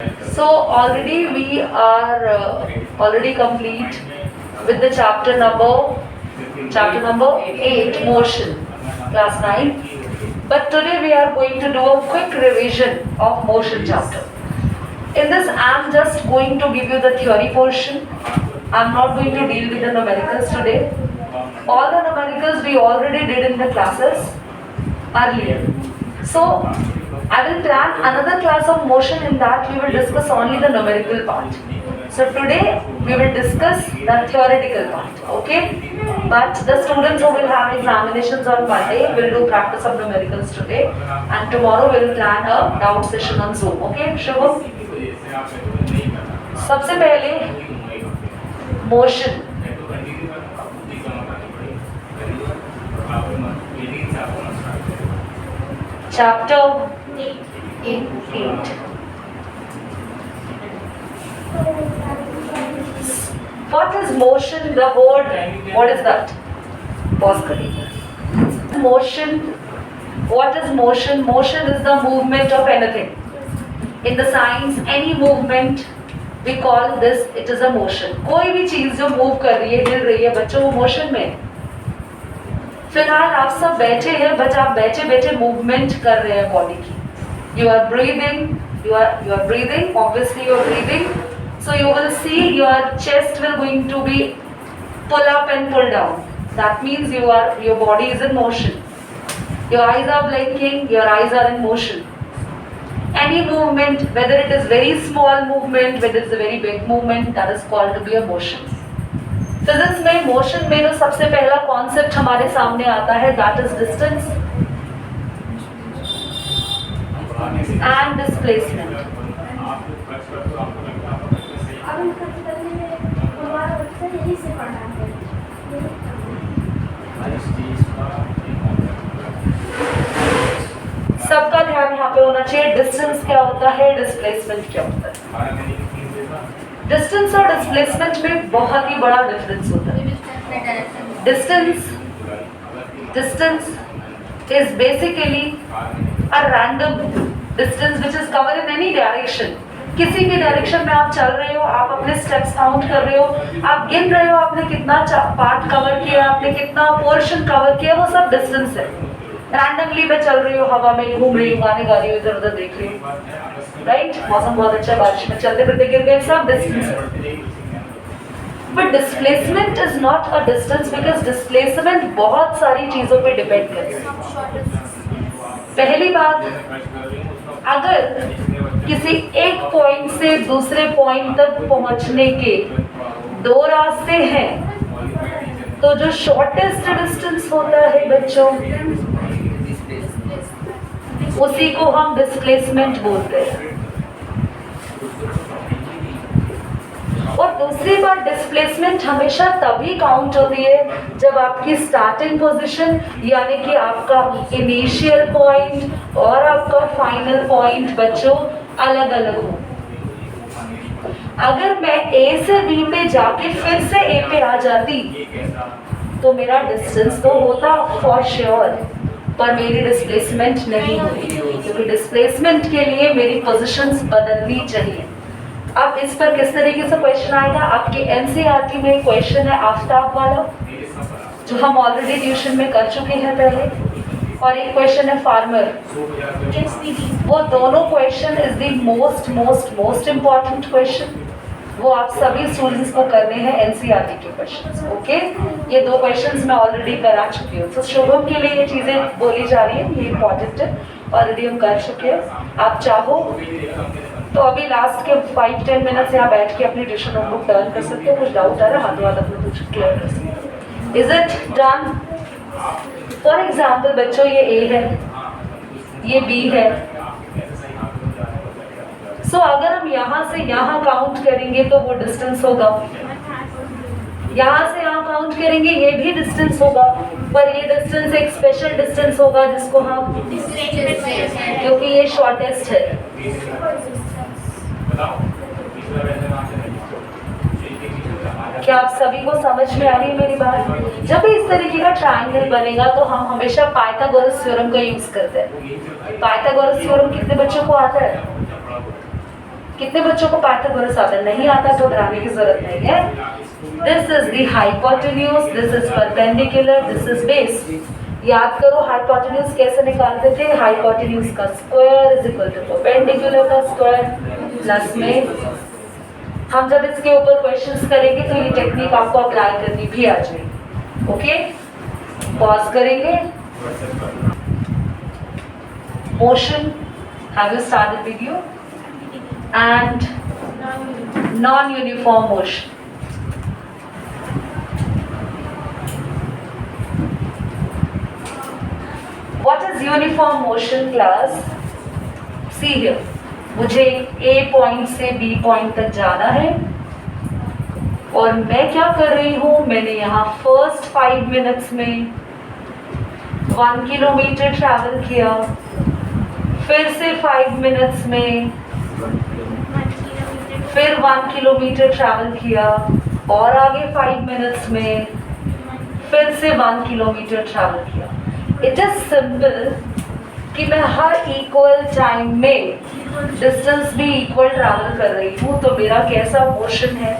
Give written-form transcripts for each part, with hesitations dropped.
So already we are already complete with the chapter number 8, motion, class 9. But today we are going to do a quick revision of motion chapter. In this I am just going to give you the theory portion. I am not going to deal with the numericals today. All the numericals we already did in the classes earlier. So I will plan another class of motion. In that we will discuss only the numerical part. So today we will discuss the theoretical part, okay? But the students who will have examinations on Monday will do practice of numericals today, and tomorrow we will plan a doubt session on Zoom, okay? Shubham? सबसे पहले motion, chapter 8. What is motion? The word, what is that? Pause करिए. Motion. What is motion? Motion is the movement of anything. In the science, any movement we call this, it is a motion. कोई भी चीज जो move कर रही है, हिल रही है, बच्चों वो मोशन में है. फिलहाल आप सब बैठे हैं, बट आप बैठे बैठे मूवमेंट कर रहे हैं बॉडी की. You are breathing, you are breathing, obviously you are breathing. So you will see your chest will going to be pull up and pull down. That means your body is in motion. Your eyes are blinking, your eyes are in motion. Any movement, whether it is very small movement, whether it is a very big movement, that is called to be a motion. Physics में motion में जो सबसे पहला concept हमारे सामने आता है, that is distance and displacement. सबका ध्यान यहाँ पे होना चाहिए. डिस्टेंस क्या होता है, डिस्प्लेसमेंट क्या होता है. डिस्टेंस और डिस्प्लेसमेंट में बहुत ही बड़ा डिफरेंस होता है. Distance is basically a random distance which is cover in any direction. किसी भी डायरेक्शन में आप चल रहे हो, आप अपने स्टेप्स काउंट कर रहे हो, आप गिन रहे हो आपने कितना पार्ट कवर किया, आपने कितना पोर्शन कवर किया, वो सब डिस्टेंस है. रैंडमली मैं चल रही हूँ, हवा में घूम रही हूँ, गाने गा रही हूँ, इधर उधर देख रही हूँ, राइट? मौसम बहुत अच्छा है, बारिश में चलते फिरते गिर गए, सब डिस्टेंस है. But displacement is not a distance, because displacement बहुत सारी चीजों पे डिपेंड करता है. पहली बात, अगर किसी एक पॉइंट से दूसरे पॉइंट तक पहुंचने के दो रास्ते हैं, तो जो शॉर्टेस्ट डिस्टेंस होता है बच्चों, उसी को हम डिस्प्लेसमेंट बोलते हैं. और दूसरी बात, डिस्प्लेसमेंट हमेशा तभी काउंट होती है जब आपकी स्टार्टिंग पोजीशन, यानी कि आपका इनिशियल पॉइंट और आपका फाइनल पॉइंट बच्चों अलग अलग हो. अगर मैं ए से बी पे जाके फिर से ए पे आ जाती तो मेरा डिस्टेंस तो होता फॉर श्योर, पर मेरी डिस्प्लेसमेंट नहीं होती, क्योंकि डिस्प्लेसमेंट के लिए मेरी पोजीशंस बदलनी चाहिए. अब इस पर किस तरीके से क्वेश्चन आएगा, आपके एनसीईआरटी में क्वेश्चन है आफ्ताब वाला, जो हम ऑलरेडी ट्यूशन में कर चुके हैं पहले, और एक क्वेश्चन है फार्मर. वो दोनों question is the most most most important question. वो आप सभी स्टूडेंट्स को करने हैं, एनसीईआरटी के क्वेश्चंस, ओके? ये दो क्वेश्चंस मैं ऑलरेडी करा चुकी हूँ. तो शुभम के लिए ये चीज़ें बोली जा रही है, ये इम्पॉर्टेंट है, ऑलरेडी हम कर चुके हैं. आप चाहो तो अभी लास्ट के 5-10 मिनट्स यहाँ बैठ के अपनी ट्यूशन नोटबुक टर्न कर सकते हो. कुछ डाउट आ रहा है, हाथ वाथ अपना कुछ क्लियर कर सकते हो. Is it done? For example बच्चों, ये ए है, ये बी है. सो अगर हम यहाँ से यहाँ काउंट करेंगे तो वो डिस्टेंस होगा, यहाँ से यहाँ काउंट करेंगे ये भी डिस्टेंस होगा, पर ये डिस्टेंस एक स्पेशल डिस्टेंस होगा जिसको हम, क्योंकि ये शॉर्टेस्ट है. क्या आप सभी को समझ में आ रही है मेरी बात? जब भी इस तरीके का ट्रायंगल बनेगा तो हम हमेशा पाइथागोरस थ्योरम का यूज करते हैं. पाइथागोरस थ्योरम कितने बच्चों को आता है? कितने बच्चों को पाइथागोरस आता है? नहीं आता तो डराने की जरूरत नहीं है। This is the hypotenuse, this is perpendicular, this is base. याद करो हाइपोटेन्यूज कैसे निकालते थे? हाइपोटेन्यूज का square is equal to perpendicular का स्क्वायर प्लस में। हम जब इसके ऊपर क्वेश्चंस करेंगे तो ये टेक्निक आपको अप्लाई करनी भी आ जाएगी। ओके, पॉज करेंगे। Motion, have you started video? And non uniform motion. What is uniform motion class? See here, मुझे A पॉइंट से B पॉइंट तक जाना है और मैं क्या कर रही हूँ? मैंने यहाँ फर्स्ट 5 मिनट्स में 1 किलोमीटर ट्रैवल किया, फिर से 5 मिनट्स में फिर 1 किलोमीटर ट्रैवल किया और आगे 5 मिनट्स में फिर से 1 किलोमीटर ट्रैवल किया। इट इज सिंपल कि मैं हर इक्वल टाइम में डिस्टेंस भी इक्वल ट्रैवल कर रही हूँ, तो मेरा कैसा मोशन है?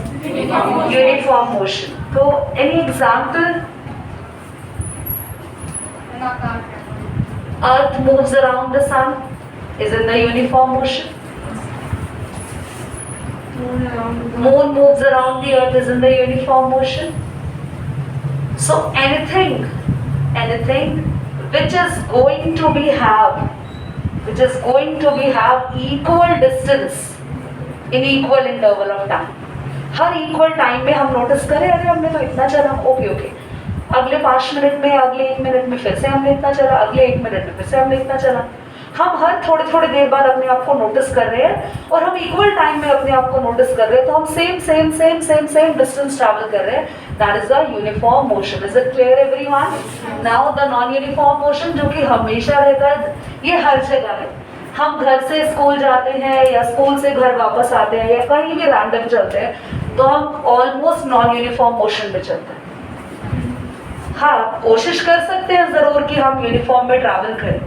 Uniform motion. तो any example? Earth moves around the sun, is in the uniform motion. Moon moves around the earth, is in the uniform motion. So anything which is going to be have equal distance in equal interval of time. Her equal time में हम notice करें, अरे हमने तो इतना चला, okay okay, अगले 5 minute में, अगले 1 मिनट में फिर से हमने इतना चला, अगले 1 मिनट में फिर से हमने इतना चला। हम हर थोड़ी थोड़ी देर बाद अपने आप को नोटिस कर रहे हैं और हम इक्वल टाइम में अपने आप को नोटिस कर रहे हैं, तो हम सेम डिस्टेंस ट्रैवल कर रहे हैं। That is the uniform motion. Is it clear everyone? Now the non uniform motion, जो कि हमेशा रहता है, ये हर जगह है। हम घर से स्कूल जाते हैं या स्कूल से घर वापस आते हैं या कहीं भी रैंडम चलते हैं, तो हम ऑलमोस्ट नॉन यूनिफॉर्म मोशन में चलते हैं। हाँ, कोशिश कर सकते हैं जरूर कि हम यूनिफॉर्म में ट्रैवल करें।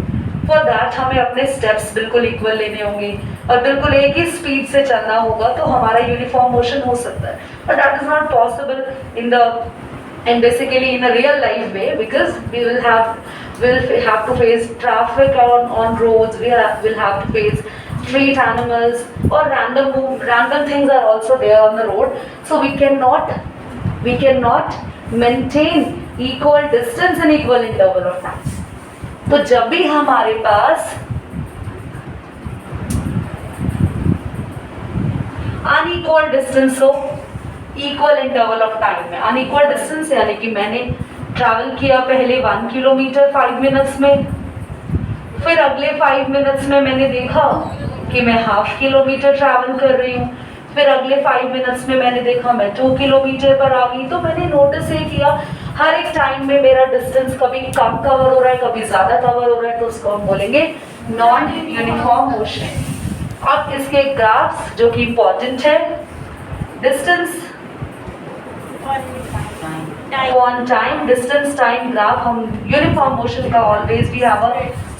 फॉर दैट हमें अपने स्टेप्स बिल्कुल इक्वल लेने होंगे और बिल्कुल एक ही स्पीड से चलना होगा, तो हमारा यूनिफॉर्म मोशन हो सकता है। But that is not possible in basically in a real life way, because we'll have to face traffic on roads, we'll have to face street animals, or random things are also there on the road, so we cannot maintain equal distance and equal interval of time. तो जब भी हमारे पास unequal distance हो, equal interval of time में, unequal distance यानी कि मैंने travel किया पहले 1 किलोमीटर 5 मिनट्स में, फिर अगले 5 मिनट्स में मैंने देखा कि मैं ½ किलोमीटर ट्रैवल कर रही हूँ, फिर अगले 5 मिनट्स में मैंने देखा मैं 2 किलोमीटर पर आ गई। तो मैंने नोटिस ये किया हर एक टाइम में मेरा डिस्टेंस कभी कम कवर हो रहा है, कभी ज्यादा कवर हो रहा है, तो उसको हम बोलेंगे नॉन यूनिफॉर्म मोशन। अब इसके ग्राफ्स जो कि इंपॉर्टेंट है, distance on time, distance time graph. हम यूनिफॉर्म मोशन का always we have a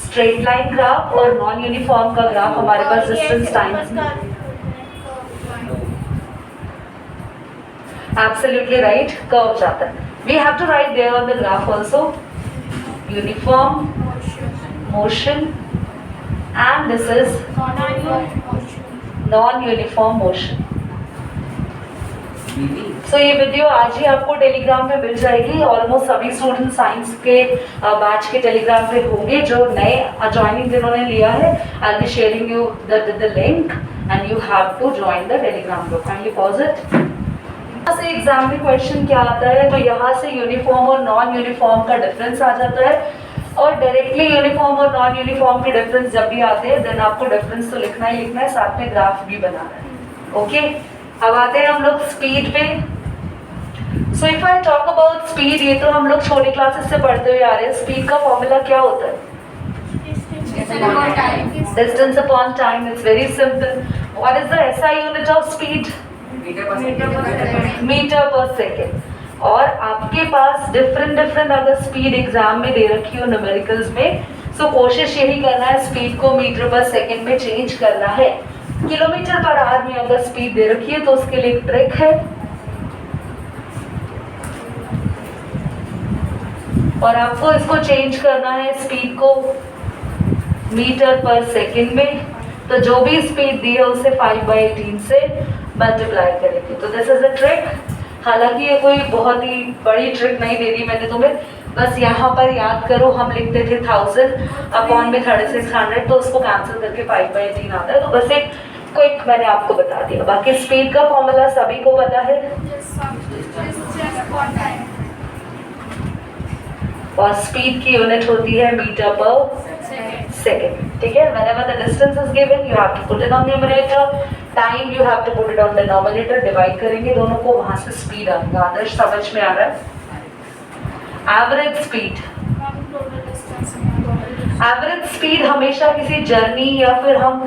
straight line graph और नॉन यूनिफॉर्म का ग्राफ हमारे पास distance time. Absolutely right, curve जाता है। We have to write there on the graph also uniform motion, and this is non-uniform motion. So ये video आज ही आपको टेलीग्राम पे मिल जाएगी। ऑलमोस्ट सभी स्टूडेंट साइंस के बैच के टेलीग्राम पे होंगे। जो नए ज्वाइनिंग जिन्होंने लिया है, I will be sharing you the link and you have to join the Telegram group. Kindly pause it. से एग्जाम में क्वेश्चन क्या आता है, तो यहाँ से यूनिफॉर्म और नॉन यूनिफॉर्म का डिफरेंस आ जाता है, और डायरेक्टली यूनिफॉर्म और नॉन यूनिफॉर्म के डिफरेंस जब भी आते हैं देन आपको डिफरेंस तो लिखना ही लिखना है, साथ में ग्राफ भी बनाना है। ओके, अब आते हैं हम लोग स्पीड पे। So if I talk about speed, ये तो हम लोग छोटी क्लासेस से पढ़ते हुए आ रहे हैं। स्पीड का फॉर्मूला क्या होता है? Distance upon time. It's very simple. What is the SI unit of speed? Metre per second. और आपके पास डिफरेंट अगर स्पीड एग्जाम में दे रखी हो न्यूमेरिकल्स में, सो कोशिश यही करना है स्पीड को मीटर पर सेकेंड में चेंज करना है। किलोमीटर पर आवर में अगर स्पीड दे रखी है तो उसके लिए एक ट्रिक है, और आपको इसको चेंज करना है स्पीड को मीटर पर सेकंड में। तो जो भी स्पीड दी है उसे 5/18 से मल्टीप्लाई करेंगे। तो दिस इज अ ट्रिक। हालांकि ये कोई बहुत ही बड़ी ट्रिक नहीं दे रही मैंने तुम्हें, बस यहाँ पर याद करो हम लिखते थे 1000 अपॉन में 3600, तो उसको कैंसिल करके 5/18 आता है। तो बस एक क्विक मैंने आपको बता दिया। बाकी स्पीड का फॉर्मूला सभी को पता है, और स्पीड की यूनिट होती है मीटर पर सेकेंड। ठीक है, whenever the distance is given you have to put it on numerator, time you have to put it on denominator, divide करेंगे दोनों को, वहां से स्पीड आएगा। आदर्श समझ में आ रहा है? एवरेज स्पीड, एवरेज स्पीड हमेशा किसी जर्नी या फिर हम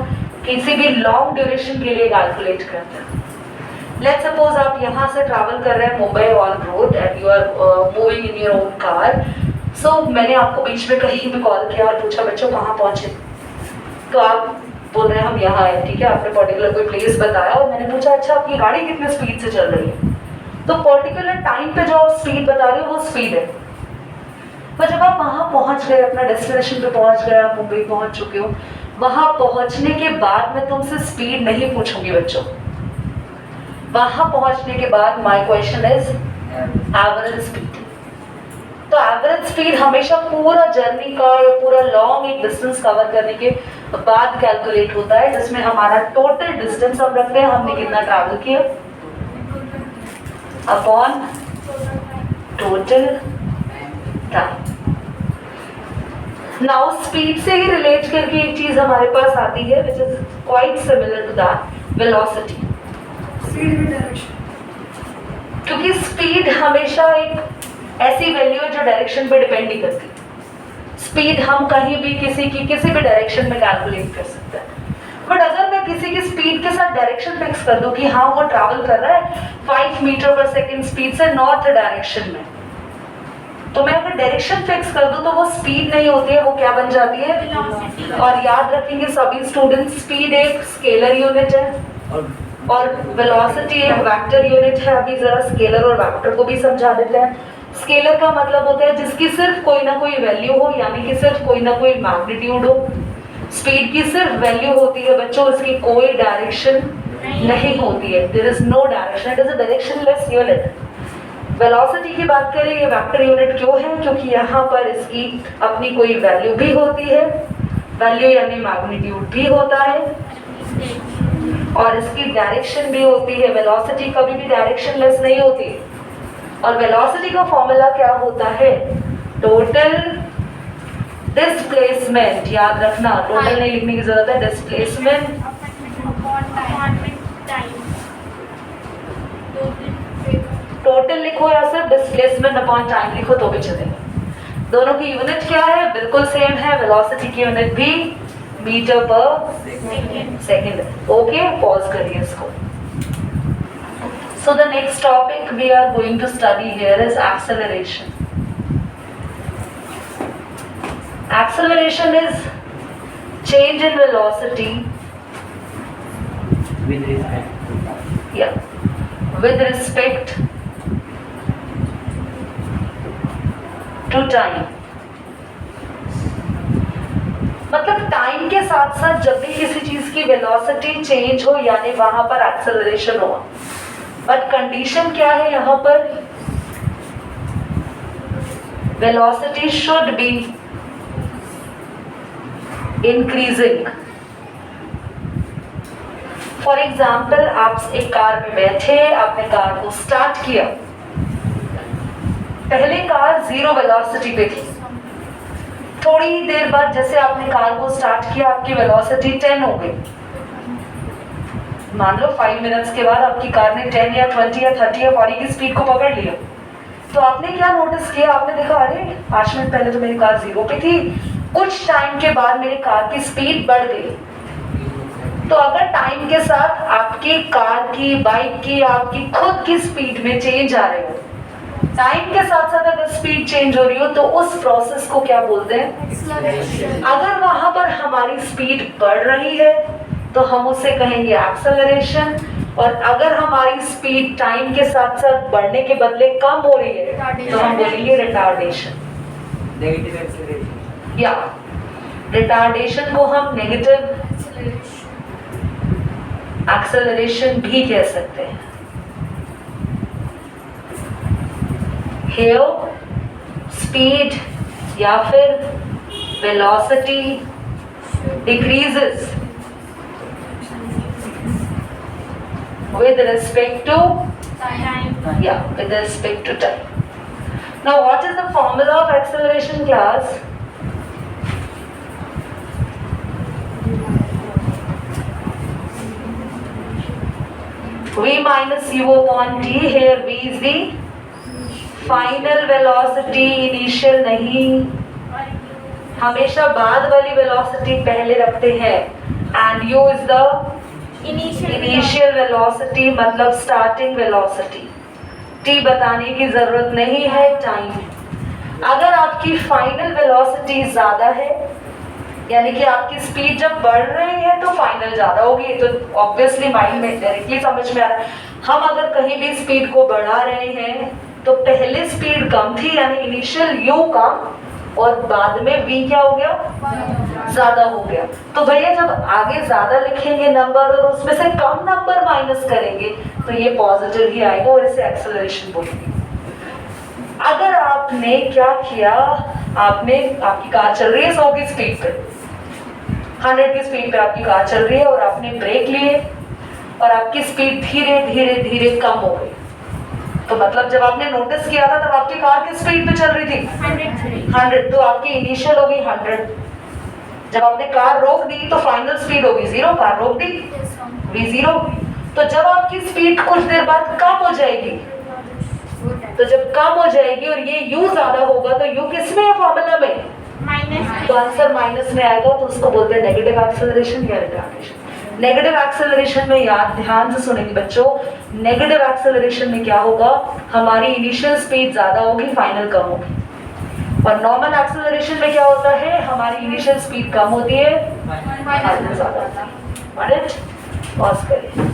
किसी भी लॉन्ग ड्यूरेशन के लिए कैलकुलेट करते हैं। लेट्स सपोज आप यहाँ से ट्रैवल कर रहे हैं Mumbai on road and you are moving in your own car. So मैंने आपको बीच में कहीं भी कॉल किया और पूछा बच्चों कहाँ पहुंचे, तो आप बोल रहे हैं हम यहाँ आए। ठीक है, आपने पर्टिकुलर कोई प्लेस बताया और मैंने पूछा अच्छा आपकी गाड़ी कितनी स्पीड से चल रही है, तो पर्टिकुलर टाइम पे जो आप स्पीड बता रहे हो वो स्पीड है। पर जब आप वहाँ पहुँच गए, अपना डेस्टिनेशन पे पहुँच गए, आप मुंबई पहुँच चुके हो, वहाँ पहुँचने के बाद मैं तुमसे स्पीड नहीं पूछूंगी बच्चों। वहाँ पहुँचने के बाद my question is average speed. तो एवरेज स्पीड हमेशा पूरा जर्नी का या पूरा लॉन्ग एक डिस्टेंस कवर करने के बाद कैलकुलेट होता है, जिसमें हमारा टोटल डिस्टेंस हम रखते हैं, हमने कितना ट्रैवल किया upon total time. Now speed से ही रिलेट करके एक चीज हमारे पास आती है which is quite similar to that, velocity. क्योंकि स्पीड हमेशा एक ऐसी वैल्यू है जो डायरेक्शन पे डिपेंड नहीं करती। स्पीड हम कहीं भी किसी भी डायरेक्शन में कैलकुलेट कर सकते हैं। बट अगर मैं किसी की स्पीड के साथ डायरेक्शन फिक्स कर दूं कि हाँ वो ट्रैवल कर रहा है 5 मीटर पर सेकेंड स्पीड से नॉर्थ डायरेक्शन में, तो मैं अगर डायरेक्शन फिक्स कर दूं तो वो स्पीड नहीं होती है, वो क्या बन जाती है, और याद रखेंगे सभी स्टूडेंट, स्पीड एक स्केलर यूनिट है और वेलोसिटी एक वेक्टर यूनिट है। अभी जरा स्केलर और वेक्टर को भी समझा देते हैं। स्केलर का मतलब होता है जिसकी सिर्फ कोई ना कोई वैल्यू हो, यानी कि सिर्फ कोई ना कोई मैग्नीट्यूड हो। स्पीड की सिर्फ वैल्यू होती है बच्चों, इसकी कोई डायरेक्शन नहीं होती है। There is no direction, it is a directionless unit. Velocity की बात करें, ये वेक्टर यूनिट क्यों है, क्योंकि यहाँ पर इसकी अपनी कोई वैल्यू भी होती है, वैल्यू यानी मैग्नीट्यूड भी होता है, और इसकी डायरेक्शन भी होती है। वेलोसिटी कभी भी डायरेक्शनलेस नहीं होती। और वेलोसिटी का फॉर्मूला क्या होता है, टोटल डिस्प्लेसमेंट। याद रखना, टोटल नहीं लिखने की जरूरत है, डिस्प्लेसमेंट टोटल लिखो या सिर्फ डिस्प्लेसमेंट अपॉन टाइम लिखो तो भी चलेगा। दोनों की यूनिट क्या है, बिल्कुल सेम है। वेलोसिटी की यूनिट भी metre per second. Okay, pause करिए इसको। So the next topic we are going to study here is acceleration. Acceleration is change in velocity with respect to time. with respect to time. मतलब time के साथ साथ जब भी किसी चीज की वेलोसिटी चेंज हो यानी वहां पर एक्सेलरेशन हो। बट कंडीशन क्या है यहाँ पर, velocity should be increasing. For example, आप एक कार में बैठे, आपने कार को स्टार्ट किया, पहले कार 0 वेलोसिटी पे थी। थोड़ी देर बाद जैसे आपने कार को स्टार्ट किया, आपकी वेलोसिटी 10 हो गई। मान लो 5 मिनट्स के बाद आपकी कार ने 10 या 20 या 30 या 40 की स्पीड को पकड़ लिया। तो आपने क्या नोटिस किया, आपने देखा अरे 5 मिनट पहले तो मेरी कार 0 पे थी, कुछ टाइम के बाद मेरी कार की स्पीड बढ़ गई। तो अगर टाइम के साथ आपकी कार की, बाइक की, आपकी खुद की स्पीड में चेंज आ रहे हो, टाइम के साथ साथ अगर स्पीड चेंज हो रही हो, तो उस प्रोसेस को क्या बोलते हैं, अगर वहां पर हमारी स्पीड बढ़ रही है तो हम उसे कहेंगे एक्सेलरेशन। और अगर हमारी स्पीड टाइम के साथ साथ बढ़ने के बदले कम हो रही है तो हम बोलेंगे रिटार्डेशन। Negative acceleration. या रिटार्डेशन को हम नेगेटिव एक्सेलरेशन भी कह सकते हैं। हेयर स्पीड या फिर velocity decreases with respect to with respect to time. Now what is the formula of acceleration, class? V minus u upon t. Here v is the final velocity, initial नहीं, हमेशा बाद वाली velocity पहले रखते हैं। And u is the initial velocity, मतलब starting velocity. t बताने की जरूरत नहीं है, टाइम। अगर आपकी फाइनल वेलोसिटी ज्यादा है, यानी कि आपकी स्पीड जब बढ़ रही है तो फाइनल ज्यादा होगी, तो ऑब्वियसली माइंड में डायरेक्टली समझ में आ रहा है। हम अगर कहीं भी स्पीड को बढ़ा रहे हैं तो पहले स्पीड कम थी, यानी इनिशियल u कम, और बाद में v क्या हो गया, ज्यादा हो गया। तो भैया जब आगे ज्यादा लिखेंगे नंबर और उसमें से कम नंबर माइनस करेंगे तो ये पॉजिटिव ही आएगा और इसे एक्सेलरेशन बोलेंगे। अगर आपने क्या किया, आपकी कार चल रही है 100 की स्पीड पे, 100 की स्पीड पे आपकी कार चल रही है और आपने ब्रेक लिए और आपकी स्पीड धीरे धीरे धीरे कम हो गई, तो मतलब जब आपने नोटिस किया था तब आपकी कार किस स्पीड पे चल रही थी, 100, तो आपकी इनिशियल होगी 100। जब आपने कार रोक दी तो फाइनल स्पीड होगी 0, कार रोक दी v0। तो जब आपकी स्पीड कुछ देर बाद कम हो जाएगी, तो जब कम हो जाएगी और ये u ज्यादा होगा तो u किस में है फॉर्मूला में, माइनस, तो आंसर माइनस में आएगा, तो उसको बोलते हैं नेगेटिव एक्सेलरेशन या रिटार्डेशन। नेगेटिव एक्सेलरेशन में याद ध्यान से सुनेंगे बच्चों, नेगेटिव एक्सेलरेशन में क्या होगा, हमारी इनिशियल स्पीड ज्यादा होगी, फाइनल कम होगी। और नॉर्मल एक्सेलरेशन में क्या होता है, हमारी इनिशियल स्पीड कम होती है, फाइनल ज्यादा होता है। पॉज करिए,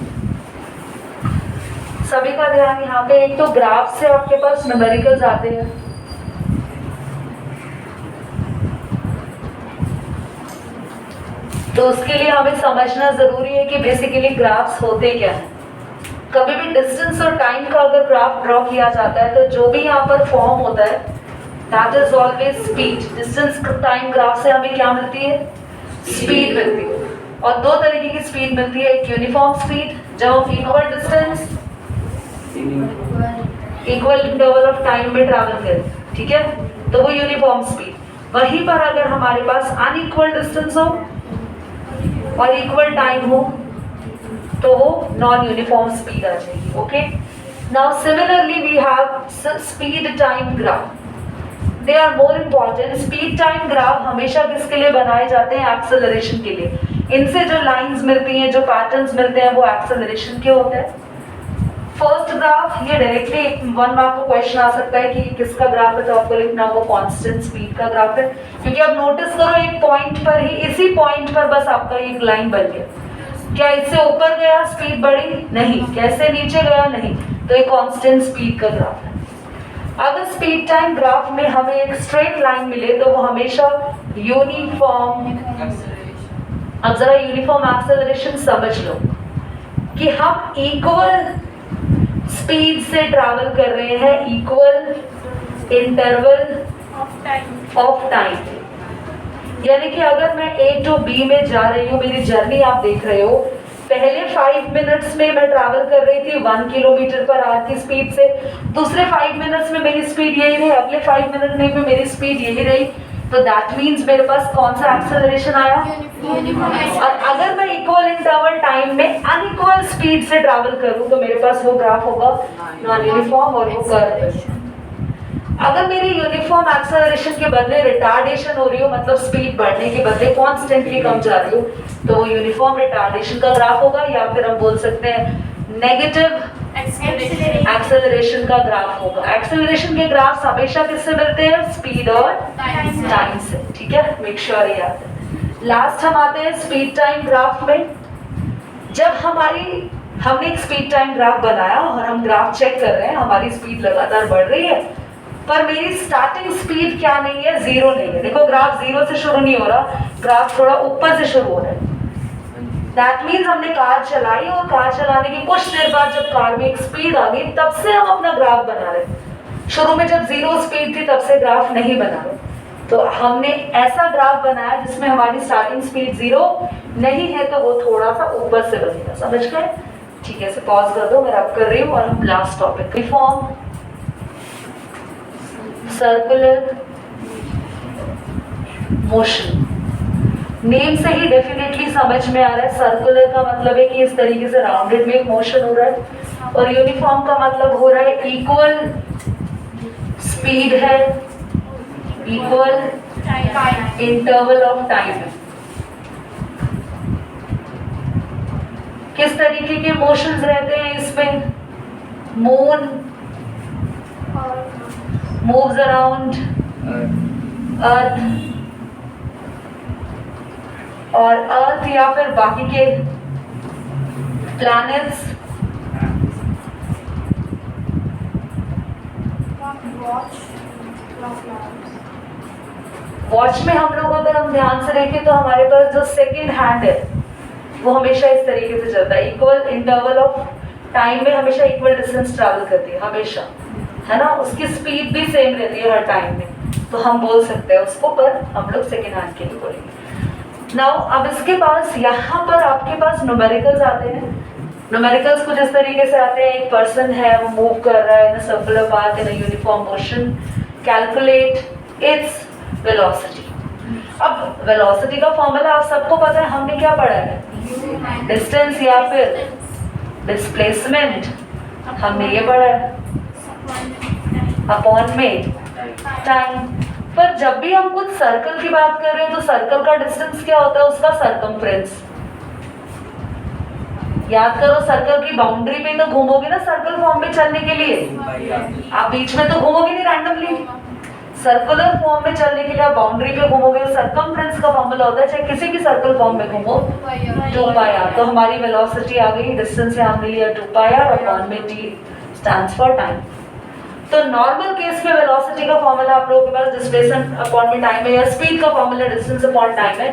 सभी का ध्यान यहाँ पे। एक तो ग्राफ से आपके पास न्यूमेरिकल्स आते हैं, तो उसके लिए हमें समझना जरूरी है कि बेसिकली ग्राफ्स होते क्या हैं। कभी भी डिस्टेंस और टाइम का अगर ग्राफ ड्रॉ किया जाता है तो जो भी यहाँ पर फॉर्म होता है that is always speed. Distance time graph से हमें क्या मिलती है, स्पीड मिलती है। और दो तरीके की स्पीड मिलती है, एक यूनिफॉर्म स्पीड जब हम equal distance equal interval of time में ट्रैवल करें, ठीक है, तो वो यूनिफॉर्म स्पीड। वहीं पर अगर हमारे पास अनइक्वल डिस्टेंस हो और इक्वल टाइम हो तो वो नॉन यूनिफॉर्म स्पीड आ जाएगी। Okay, now similarly we have speed time graph, they are more important. Speed time graph हमेशा किसके लिए बनाए जाते हैं, एक्सेलरेशन के लिए। इनसे जो लाइंस मिलती हैं, जो पैटर्न्स मिलते हैं, वो एक्सेलरेशन के होते हैं। फर्स्ट ग्राफ, ये डायरेक्टली 1 मार्क का क्वेश्चन आ सकता है कि किसका ग्राफ है, तो आपको लिखना वो कांस्टेंट स्पीड का ग्राफ है, क्योंकि आप नोटिस करो एक पॉइंट पर ही, इसी पॉइंट पर बस आपका एक लाइन बन गया। क्या इससे ऊपर गया स्पीड बढ़ी, नहीं, कैसे नीचे गया, नहीं, तो एक कांस्टेंट स्पीड का ग्राफ है। अगर स्पीड टाइम ग्राफ में हमें एक स्ट्रेट लाइन मिले तो वो हमेशा यूनिफॉर्म। अब जरा यूनिफॉर्म एक्सेलरेशन समझ लो कि हम इक्वल स्पीड से ट्रैवल कर रहे हैं, इक्वल इंटरवल ऑफ टाइम। यानी कि अगर मैं A to B में जा रही हूँ, मेरी जर्नी आप देख रहे हो, पहले 5 मिनट्स में मैं ट्रैवल कर रही थी 1 किलोमीटर पर आवर की स्पीड से, दूसरे 5 मिनट्स में मेरी स्पीड यही रही, अगले 5 मिनट में भी मेरी स्पीड यही रही, तो दैट मीन्स मेरे पास कौन सा एक्सेलरेशन आया, और अगर मैं इक्वल इंटरवल टाइम में अनइक्वल स्पीड से ट्रैवल करूं तो मेरे पास वो ग्राफ होगा नॉन यूनिफॉर्म और वो कर्व। अगर मेरी यूनिफॉर्म एक्सेलरेशन के बदले रिटार्डेशन हो रही हो, मतलब स्पीड बढ़ने के बदले कॉन्स्टेंटली कम जा रही हो, तो वो यूनिफॉर्म रिटार्डेशन का ग्राफ होगा, या फिर हम बोल सकते हैं नेगेटिव एक्सेलरेशन का ग्राफ होगा। एक्सेलरेशन के ग्राफ्स हमेशा किससे मिलते हैं, स्पीड और टाइम से, ठीक है, मेक श्योर याद है। लास्ट हम आते हैं स्पीड टाइम ग्राफ में। जब हमने एक स्पीड टाइम ग्राफ बनाया और हम ग्राफ चेक कर रहे हैं, हमारी स्पीड लगातार बढ़ रही है, पर मेरी स्टार्टिंग स्पीड क्या नहीं है, जीरो नहीं है। देखो ग्राफ जीरो से शुरू नहीं हो रहा, ग्राफ थोड़ा ऊपर से शुरू हो रहा है। दैट मीन्स हमने कार चलाई और कार चलाने की कुछ देर बाद जब कार में एक स्पीड आ गई, तब से हम अपना ग्राफ बना रहे। शुरू में जब जीरो स्पीड थी तब से ग्राफ नहीं बना रहे। तो हमने ऐसा ग्राफ बनाया जिसमें हमारी स्टार्टिंग स्पीड जीरो नहीं है, तो वो थोड़ा सा ऊपर से बनेगा। समझ गए? ठीक है, इसे पॉज कर दो, मैं रब कर रही हूँ और हम last topic uniform circular motion. Name से ही डेफिनेटली समझ में आ रहा है, सर्कुलर का मतलब है कि इस तरीके से राउंडेड में एक मोशन हो रहा है, और यूनिफॉर्म का मतलब हो रहा है इक्वल स्पीड है, इक्वल इंटरवल ऑफ टाइम है। किस तरीके के मोशंस रहते हैं इसमें? मून मूव्स अराउंड अर्थ, और अर्थ या फिर बाकी के प्लैनेट्स वॉच में हम लोग अगर हम ध्यान से देखें तो हमारे पास जो सेकंड हैंड है वो हमेशा इस तरीके से चलता है, इक्वल इंटरवल ऑफ टाइम में हमेशा इक्वल डिस्टेंस ट्रैवल करती है हमेशा, है ना। उसकी स्पीड भी सेम रहती है हर टाइम में, तो हम बोल सकते हैं उसको, पर हम लोग सेकंड हैंड के लिए बोलेंगे। नाउ अब इसके पास यहाँ पर आपके पास न्यूमेरिकल्स आते हैं। न्यूमेरिकल्स कुछ इस तरीके से आते हैं, एक पर्सन है वो मूव कर रहा है in a circular path in a uniform motion, calculate its velocity. अब वेलोसिटी का फॉर्मूला आप सबको पता है, हमने क्या पढ़ा है? डिस्टेंस या फिर डिस्प्लेसमेंट, हमने ये पढ़ा है, अपॉन में टाइम। पर जब भी हम कुछ सर्कल की बात कर रहे हैं तो सर्कल का डिस्टेंस क्या होता है? उसका सरकमफ्रेंस। याद करो, सर्कल की बाउंड्री पे तो घूमोगे ना सर्कल फॉर्म में चलने के लिए, आप बीच में तो घूमोगे नहीं रैंडमली। सर्कुलर फॉर्म में चलने के लिए आप बाउंड्री पे घूमोगे। सरकमफ्रेंस का फॉर्मूला होता है, चाहे किसी भी सर्कल फॉर्म में घूमो, 2 पाई आर। तो हमारी वेलोसिटी आ गई, डिस्टेंस से हमने लिया 2 पाई आर, अपॉन में टी स्टैंड्स फॉर टाइम। तो नॉर्मल केस में वेलोसिटी का फॉर्मूला आप लोगों के पास डिस्प्लेसमेंट अपॉन में टाइम है, या स्पीड का फॉर्मूला डिस्टेंस अपॉन टाइम है।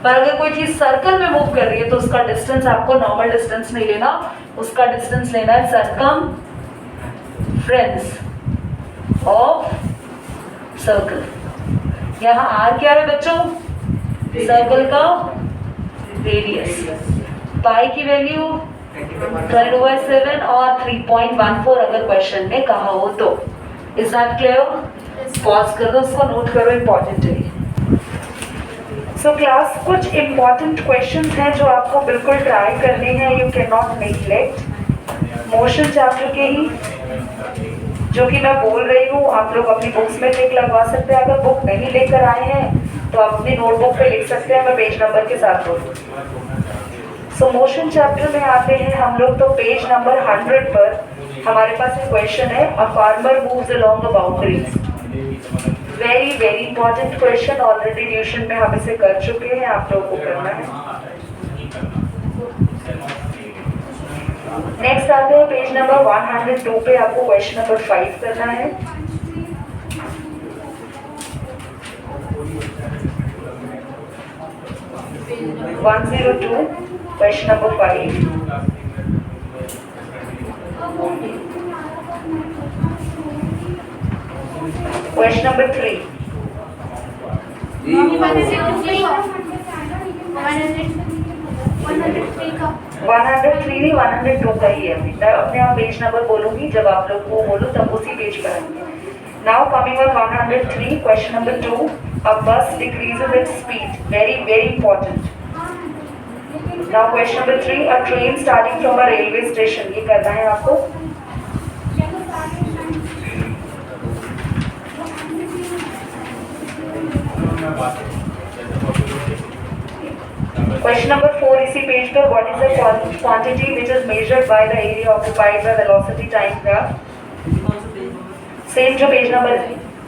पर अगर कोई चीज सर्कल में मूव कर रही है तो उसका डिस्टेंस आपको नॉर्मल डिस्टेंस नहीं लेना, उसका डिस्टेंस लेना है सरकमफ्रेंस ऑफ सर्कल। यहाँ आर क्या है बच्चों? सर्कल का रेडियस। पाई की वैल्यू 22/7 और 3.14 अगर क्वेश्चन में कहा हो तो। Is that clear? पॉज कर दो, उसको नोट करो, इंपॉर्टेंट है। सो क्लास, कुछ इंपॉर्टेंट क्वेश्चंस हैं जो आपको बिल्कुल ट्राई करने हैं, you can not neglect. Motion chapter के ही जो कि मैं बोल रही हूँ, आप लोग अपनी बुक्स में टिक लगवा सकते हैं। अगर बुक नहीं लेकर आए हैं तो अपनी नोटबुक पे लिख सकते हैं, मैं पेज नंबर के साथ बोलूँ। सो मोशन चैप्टर में आते हैं हम लोग, तो पेज नंबर 100 पर हमारे पास एक क्वेश्चन है, a farmer moves along the boundaries. Very very important question, already tuition में हम इसे कर चुके हैं, आप लोगों को करना है। नेक्स्ट आते हैं पेज नंबर 102 पे, आपको क्वेश्चन नंबर 5 करना है। Question number 5। Question number 3। 103 नहीं, 102 का ही है। मैं अपने आप पेज नंबर बोलूंगी, जब आप लोग को बोलो तब उसी पेज पर आएंगे। Now coming on 103, question number 2, अ बस decreases its speed. Very very important. Now question number 3, a train starting from a railway station. ये करना है आपको। Question number 4 इसी पेज पर, what is the quantity which is measured by the area occupied by velocity time graph। Same जो page number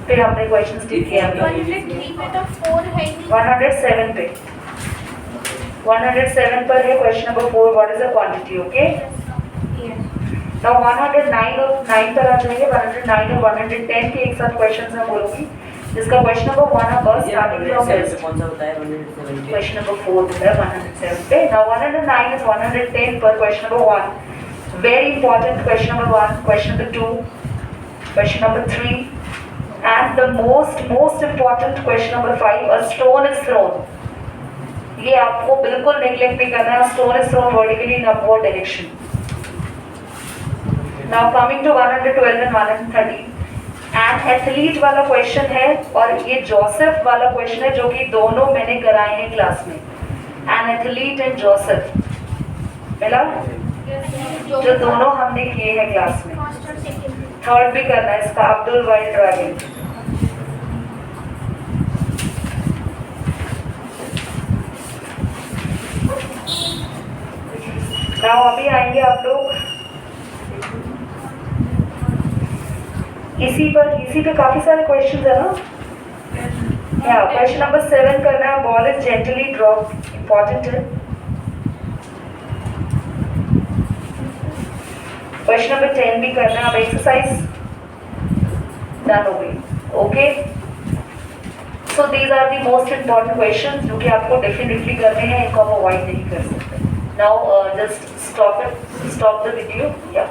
पे हमने question stick किया है, 103 पे तो 4 है ही। 107 पे। 107 पर है question number 4, what is the quantity? Okay, now 109 और 9 पर आ जाएंगे। 109 और 110 के एक साथ क्वेश्चन मैं बोलूंगी, जिसका क्वेश्चन नंबर 1 होगा स्टार्टिंग फ्रॉम लेफ्ट। कौन सा बताया 170? क्वेश्चन नंबर 4 होता है 107 पे। नाउ 109 इज 110 पर question number 1, very important question number 1, question number 2, question number 3 and the most important question number 5, a stone is thrown. ये आपको बिल्कुल नेग्लेक्ट नहीं करना है। stone is thrown vertically in upward direction. Now coming to 112 and 113, and athlete वाला question है और ये जोसेफ वाला क्वेश्चन है, जो कि दोनों मैंने कराए हैं क्लास में। एन एथलीट एंड जोसेफ मिला, जो दोनों हमने किए हैं क्लास में। थर्ड भी करना है इसका, अब्दुल वाइल्ड ड्रैगन। नाउ अभी आएंगे आप लोग इसी पे काफी सारे क्वेश्चन है ना। या क्वेश्चन नंबर 7 करना है, ball is gently drop, important है। क्वेश्चन नंबर 10 भी करना है। अब एक्सरसाइज डन हो गई। Okay, so these are the most important question जो कि आपको डेफिनेटली करने हैं, इनको आप अवॉइड नहीं कर सकते। Now just stop the video. या